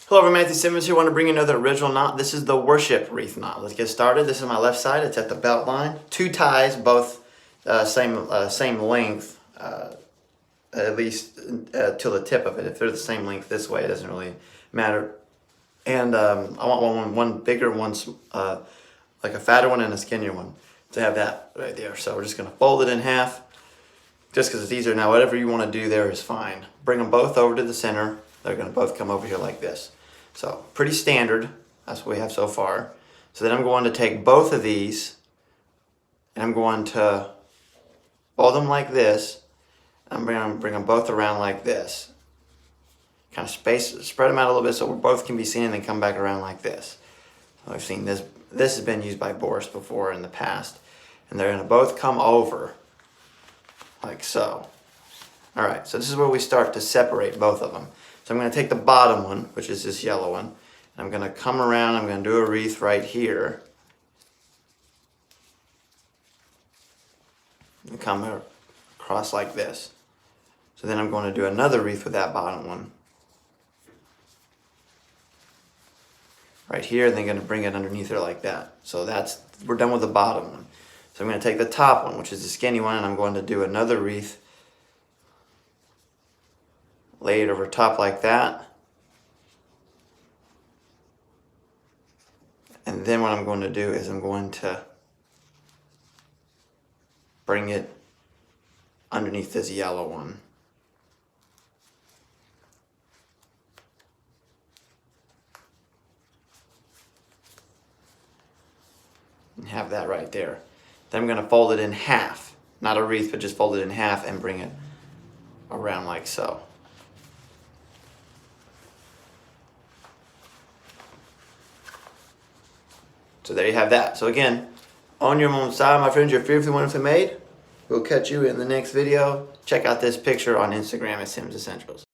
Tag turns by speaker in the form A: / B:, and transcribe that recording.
A: Hello everyone, Matthew Simmons here. I want to bring you another original knot. This is the Worship Wreath knot. Let's get started. This is my left side. It's at the belt line. 2 ties, both same length, at least till the tip of it. If they're the same length this way, it doesn't really matter. And I want one bigger one, like a fatter one and a skinnier one, to have that right there. So we're just going to fold it in half, just because it's easier. Now whatever you want to do there is fine. Bring them both over to the center. They're going to both come over here like this. So pretty standard. That's what we have so far. So then I'm going to take both of these and I'm going to fold them like this. I'm going to bring them both around like this. Kind of spread them out a little bit so we both can be seen, and then come back around like this. So I've seen this. This has been used by Boris before in the past. And they're going to both come over like so. All right, so this is where we start to separate both of them. So I'm going to take the bottom one, which is this yellow one, and I'm going to come around, I'm going to do a wreath right here. And come across like this. So then I'm going to do another wreath with that bottom one. Right here, and then going to bring it underneath there like that. So we're done with the bottom one. So I'm going to take the top one, which is the skinny one, and I'm going to do another wreath. Lay it over top like that. And then what I'm going to do is I'm going to bring it underneath this yellow one. And have that right there. Then I'm going to fold it in half. Not a wreath, but just fold it in half and bring it around like so. So there you have that. So again, on your own side, my friends, you're fearfully wonderfully made. We'll catch you in the next video. Check out this picture on Instagram at Simmonsessentials.